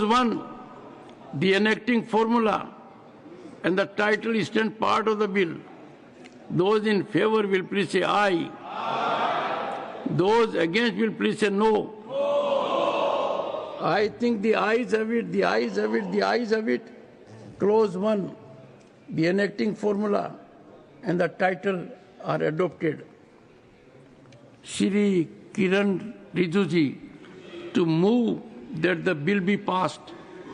Clause 1, the enacting formula and the title stand part of the bill. Those in favor will please say aye. Aye. Those against will please say no. No. I think the ayes have it, the ayes have it, the ayes have it. Clause 1, the enacting formula and the title are adopted. Shri Kiran Rijuji to move that the bill be passed.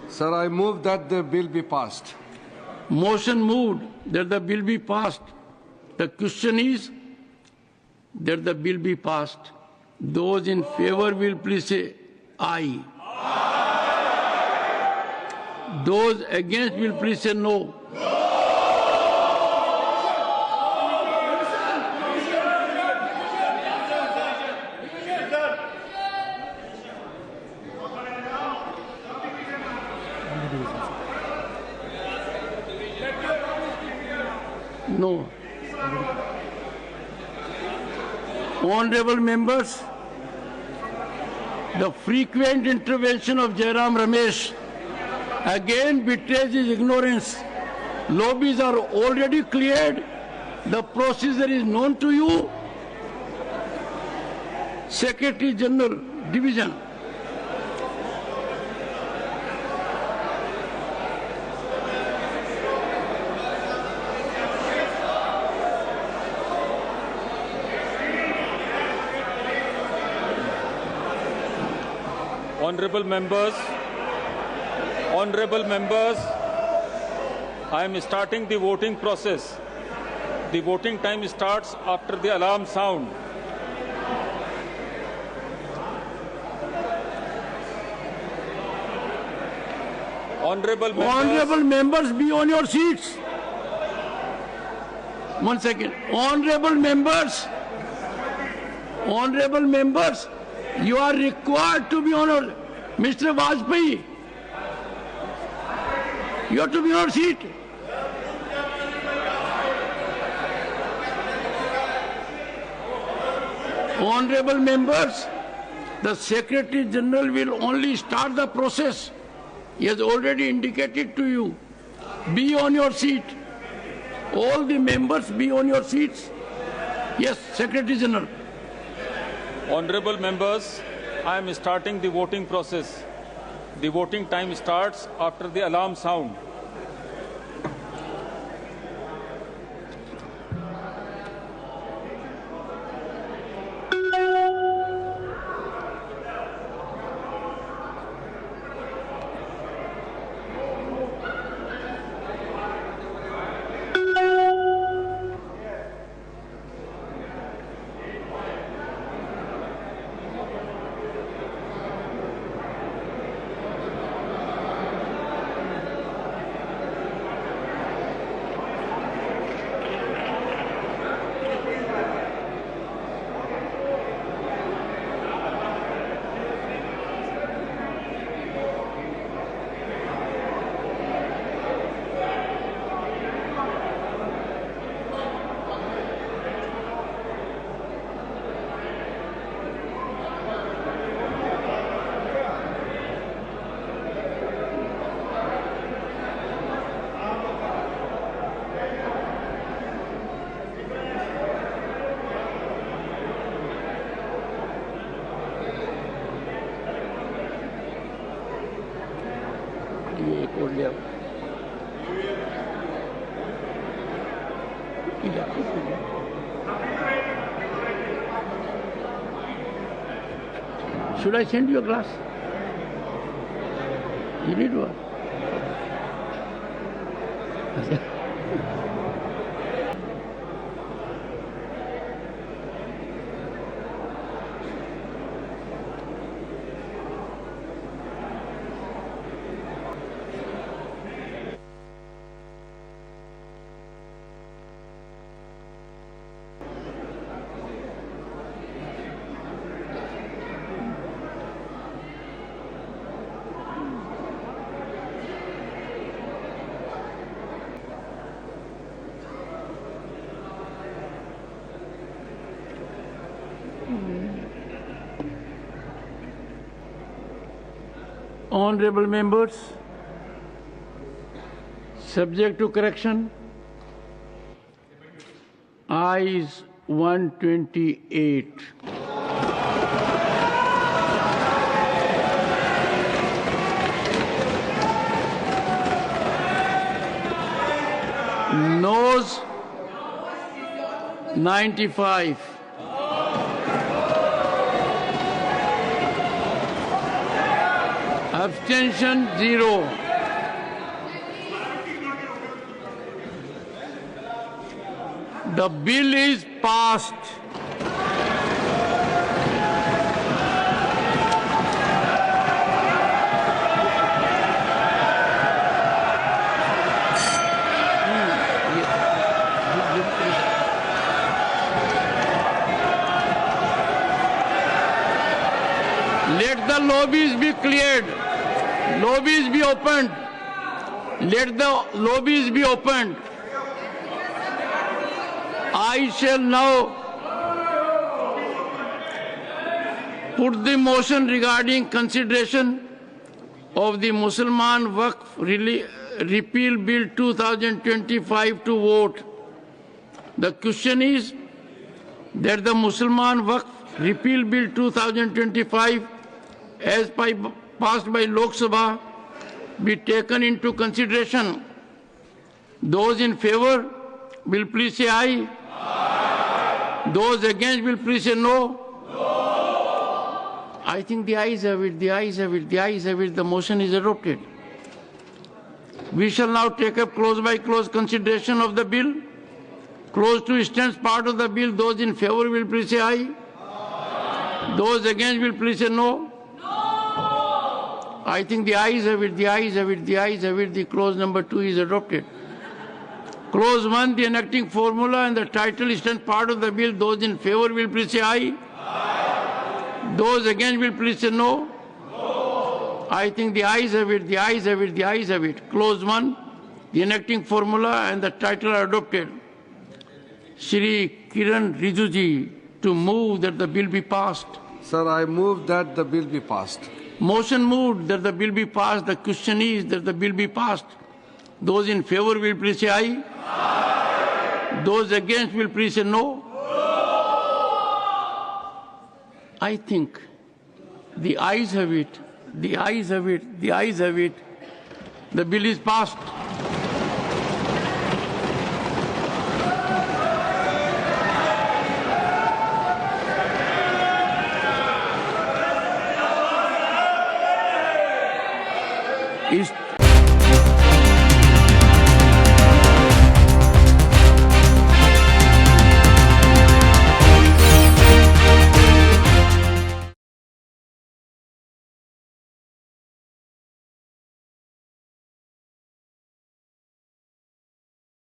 Sir, I move that the bill be passed. Motion moved that the bill be passed. The question is that the bill be passed. Those in favor will please say aye. Aye. Those against will please say no. No. Honorable members, the frequent intervention of Jairam Ramesh again betrays his ignorance. Lobbies are already cleared. The procedure is known to you. Secretary General, Division. Honorable members, I am starting the voting process. The voting time starts after the alarm sound. Honorable members, be on your seats. 1 second. Honorable members, you are required to be on your... Mr. Vajpayee, you have to be on your seat. Honorable members, the Secretary General will only start the process. He has already indicated to you. Be on your seat. All the members be on your seats. Yes, Secretary General. Honorable members, I am starting the voting process. The voting time starts after the alarm sound. Should I send you a glass? You need one. Honorable members, subject to correction, ayes 128. Noes 95. Abstention 0. The bill is passed. Let the lobbies be cleared. Lobbies be opened. Let the lobbies be opened. I shall now put the motion regarding consideration of the Mussalman Waqf Repeal Bill 2025 to vote. The question is that the Mussalman Waqf Repeal Bill 2025 as passed by Lok Sabha be taken into consideration. Those in favor will please say aye. Aye. Those against will please say no. No. I think the ayes have it, the ayes have it, the ayes have it. The motion is adopted. We shall now take up close by close consideration of the bill. Close to stands part of the bill. Those in favor will please say aye. Aye. Those against will please say no. I think the ayes have it, the ayes have it, the ayes have it. The clause number 2 is adopted. Clause 1, the enacting formula and the title stand part of the bill. Those in favor will please say aye. Aye. Those against will please say no. No. I think the ayes have it, the ayes have it, the ayes have it. Clause 1, the enacting formula and the title are adopted. Shri Kiran Rijuji to move that the bill be passed. Sir, I move that the bill be passed. Motion moved that the bill be passed. The question is that the bill be passed. Those in favor will please say aye. Aye. Those against will please say no. I think the ayes have it, the ayes have it, the ayes have it. The bill is passed. Is